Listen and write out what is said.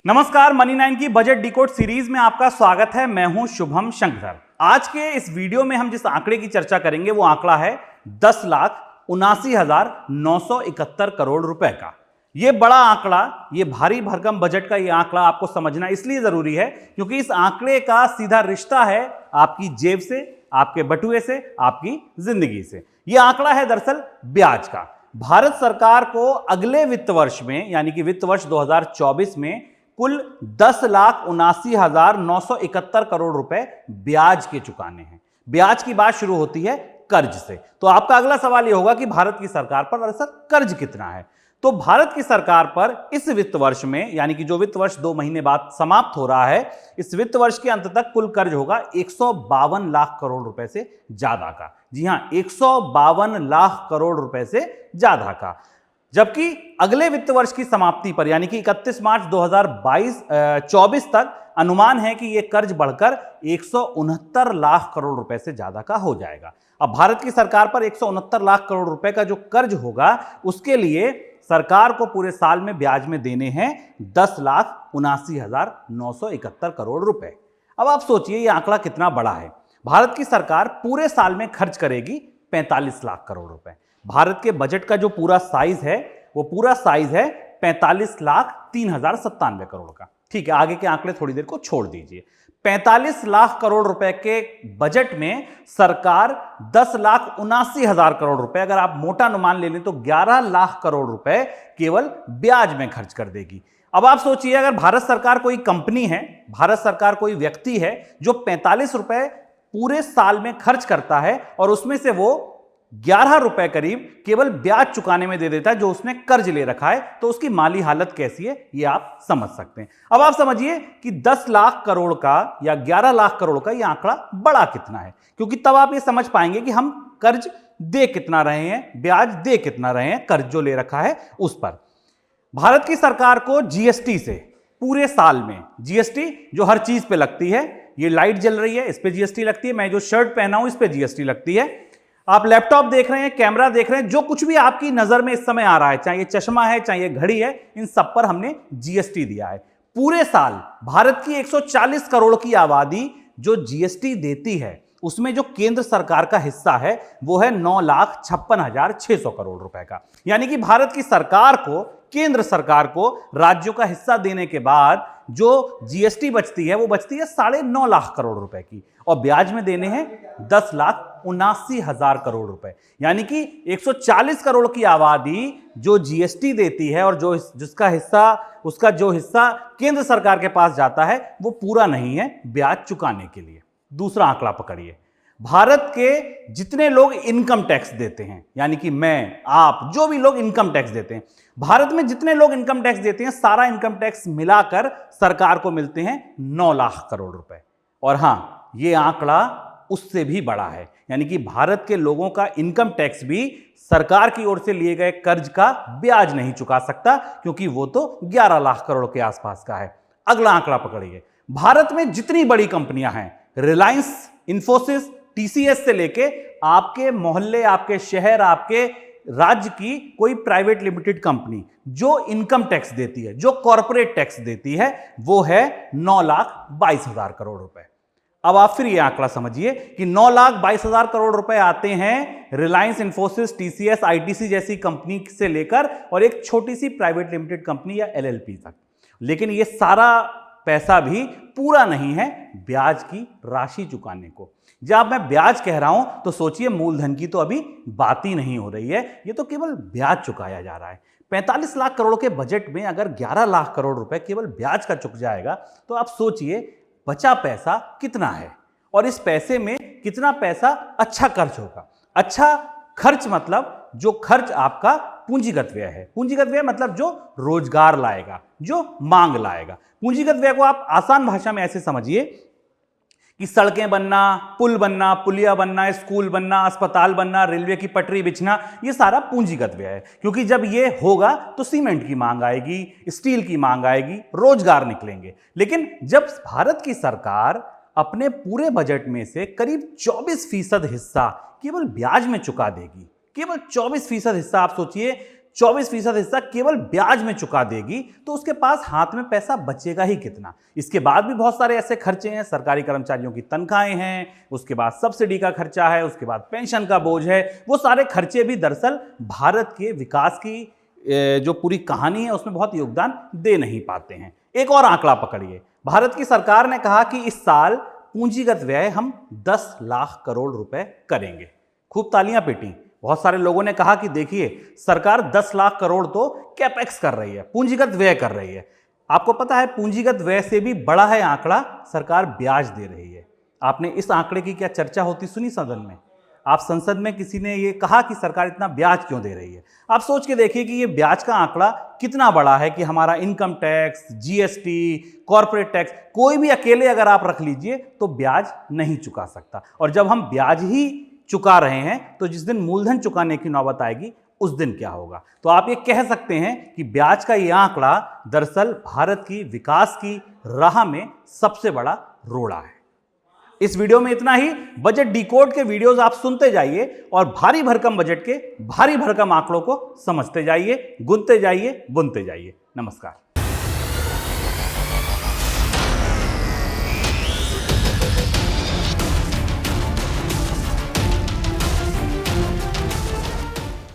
नमस्कार, मनी 9 की budget decode series में आपका स्वागत है। मैं हूं शुभम शंकर। आज के इस वीडियो में हम जिस आंकड़े की चर्चा करेंगे वो आंकड़ा है 10,79,971 करोड़ रुपए का। ये बड़ा आंकड़ा, ये भारी भरकम बजट का ये आंकड़ा आपको समझना इसलिए जरूरी है क्योंकि इस आंकड़े का सीधा रिश्ता है आपकी जेब से, आपके बटुए से, आपकी जिंदगी से। यह आंकड़ा है दरअसल ब्याज का। भारत सरकार को अगले वित्त वर्ष में यानी कि वित्त वर्ष 2024 में कुल 10,79,971 करोड़ रुपए ब्याज के चुकाने हैं। ब्याज की बात शुरू होती है कर्ज से। तो आपका अगला सवाल यह होगा कि भारत की सरकार पर दरअसल कर्ज कितना है। तो भारत की सरकार पर इस वित्त वर्ष में यानी कि जो वित्त वर्ष 2 महीने बाद समाप्त हो रहा है, इस वित्त वर्ष के अंत तक कुल कर्ज होगा 152 लाख करोड़ रुपए से ज्यादा का। जी हां, 152 लाख करोड़ रुपए से ज्यादा का। जबकि अगले वित्त वर्ष की समाप्ति पर यानी कि 31 मार्च 2024 तक अनुमान है कि यह कर्ज बढ़कर 169 लाख करोड़ रुपए से ज्यादा का हो जाएगा। अब भारत की सरकार पर 169 लाख करोड़ रुपए का जो कर्ज होगा उसके लिए सरकार को पूरे साल में ब्याज में देने हैं 10,79,971 करोड़ रुपए। अब आप सोचिए यह आंकड़ा कितना बड़ा है। भारत की सरकार पूरे साल में खर्च करेगी 45 लाख करोड़ रुपए। भारत के बजट का जो पूरा साइज है वो पूरा साइज है 45,03,097 करोड़ का। ठीक है, आगे के आंकड़े थोड़ी देर को छोड़ दीजिए। 45 लाख करोड़ रुपए के बजट में सरकार 10,79,000 करोड़ रुपए, अगर आप मोटा अनुमान ले लें तो 11 लाख करोड़ रुपए केवल ब्याज में खर्च कर देगी। अब आप सोचिए, अगर भारत सरकार कोई कंपनी है, भारत सरकार कोई व्यक्ति है जो 45 रुपए पूरे साल में खर्च करता है और उसमें से वो 11 रुपए करीब केवल ब्याज चुकाने में दे देता है जो उसने कर्ज ले रखा है, तो उसकी माली हालत कैसी है ये आप समझ सकते हैं। अब आप समझिए कि 10 लाख करोड़ का या 11 लाख करोड़ का ये आंकड़ा बड़ा कितना है, क्योंकि तब आप ये समझ पाएंगे कि हम कर्ज दे कितना रहे हैं, ब्याज दे कितना रहे हैं, कर्ज जो ले रखा है उस पर। भारत की सरकार को जीएसटी से पूरे साल में, जीएसटी जो हर चीज पे लगती है, ये लाइट जल रही है इस पे जीएसटी लगती है, मैं जो शर्ट पहना हूं इस पे जीएसटी लगती है, आप लैपटॉप देख रहे हैं, कैमरा देख रहे हैं, जो कुछ भी आपकी नजर में इस समय आ रहा है, चाहे ये चश्मा है चाहे ये घड़ी है, इन सब पर हमने जीएसटी दिया है। पूरे साल भारत की 140 करोड़ की आबादी जो जीएसटी देती है उसमें जो केंद्र सरकार का हिस्सा है वो है 9,56,600 करोड़ रुपए का। यानी कि भारत की सरकार को, केंद्र सरकार को राज्यों का हिस्सा देने के बाद जो जीएसटी बचती है वो बचती है 9.5 लाख करोड़ रुपए की, और ब्याज में देने हैं 10,79,000 करोड़ रुपए। यानी कि 140 करोड़ की आबादी जो जीएसटी देती है और जो जिसका हिस्सा, उसका जो हिस्सा केंद्र सरकार के पास जाता है वो पूरा नहीं है ब्याज चुकाने के लिए। दूसरा आंकड़ा पकड़िए, भारत के जितने लोग इनकम टैक्स देते हैं, यानी कि मैं, आप, जो भी लोग इनकम टैक्स देते हैं, भारत में जितने लोग इनकम टैक्स देते हैं सारा इनकम टैक्स मिलाकर सरकार को मिलते हैं 9 लाख करोड़ रुपए। और हां, यह आंकड़ा उससे भी बड़ा है, यानी कि भारत के लोगों का इनकम टैक्स भी सरकार की ओर से लिए गए कर्ज का ब्याज नहीं चुका सकता, क्योंकि वो तो 11 लाख करोड़ के आसपास का है। अगला आंकड़ा पकड़िए, भारत में जितनी बड़ी कंपनियां हैं, रिलायंस, इंफोसिस, टीसीएस से लेके आपके मोहल्ले, आपके शहर, आपके राज्य की कोई प्राइवेट लिमिटेड कंपनी जो इनकम टैक्स देती है, जो कॉर्पोरेट टैक्स देती है, वो है 9,22,000 करोड़ रुपए। अब आप फिर ये आंकड़ा समझिए कि 9,22,000 करोड़ रुपए आते हैं रिलायंस, इंफोसिस, टीसीएस, आईटीसी जैसी कंपनी से लेकर और एक छोटी सी प्राइवेट लिमिटेड कंपनी या एलएलपी तक। लेकिन ये सारा पैसा भी पूरा नहीं है ब्याज की राशि चुकाने को। जब मैं ब्याज कह रहा हूं तो सोचिए मूलधन की तो अभी बात ही नहीं हो रही है, ये तो केवल ब्याज चुकाया जा रहा है। 45 लाख करोड़ के बजट में अगर 11 लाख करोड़ रुपए केवल ब्याज का चुक जाएगा तो आप सोचिए बचा पैसा कितना है, और इस पैसे में कितना पैसा अच्छा खर्च होगा। अच्छा खर्च मतलब जो खर्च आपका पूंजीगत व्यय है। पूंजीगत व्यय मतलब जो रोजगार लाएगा, जो मांग लाएगा। पूंजीगत व्यय को आप आसान भाषा में ऐसे समझिए कि सड़कें बनना, पुल बनना, पुलिया बनना, स्कूल बनना, अस्पताल बनना, रेलवे की पटरी बिछना, ये सारा पूंजीगत व्यय है। क्योंकि जब ये होगा तो सीमेंट की मांग आएगी, स्टील की मांग आएगी, रोजगार निकलेंगे। लेकिन जब भारत की सरकार अपने पूरे बजट में से करीब 24% हिस्सा केवल ब्याज में चुका देगी, केवल 24% हिस्सा, आप सोचिए 24% हिस्सा केवल ब्याज में चुका देगी तो उसके पास हाथ में पैसा बचेगा ही कितना। इसके बाद भी बहुत सारे ऐसे खर्चे हैं, सरकारी कर्मचारियों की तनख्वाहें हैं, उसके बाद सब्सिडी का खर्चा है, उसके बाद पेंशन का बोझ है। वो सारे खर्चे भी दरअसल भारत के विकास की जो पूरी कहानी है उसमें बहुत योगदान दे नहीं पाते हैं। एक और आंकड़ा पकड़िए, भारत की सरकार ने कहा कि इस साल पूंजीगत व्यय हम 10 लाख करोड़ रुपए करेंगे। खूब तालियां पीटी। बहुत सारे लोगों ने कहा कि देखिए सरकार 10 लाख करोड़ तो कैपेक्स कर रही है, पूंजीगत व्यय कर रही है। आपको पता है पूंजीगत व्यय से भी बड़ा है आंकड़ा, सरकार ब्याज दे रही है। आपने इस आंकड़े की क्या चर्चा होती सुनी सदन में? आप संसद में किसी ने ये कहा कि सरकार इतना ब्याज क्यों दे रही है? आप सोच के देखिए कि ये ब्याज का आंकड़ा कितना बड़ा है कि हमारा income tax, GST, corporate tax, कोई भी अकेले अगर आप रख लीजिए तो ब्याज नहीं चुका सकता। और जब हम ब्याज ही चुका रहे हैं तो जिस दिन मूलधन चुकाने की नौबत आएगी उस दिन क्या होगा? तो आप ये कह सकते हैं कि ब्याज का ये आंकड़ा दरअसल भारत की विकास की राह में सबसे बड़ा रोड़ा है। इस वीडियो में इतना ही। बजट डिकोड के वीडियोस आप सुनते जाइए और भारी भरकम बजट के भारी भरकम आंकड़ों को समझते जाइए, गुनते जाइए, बुनते जाइए। नमस्कार।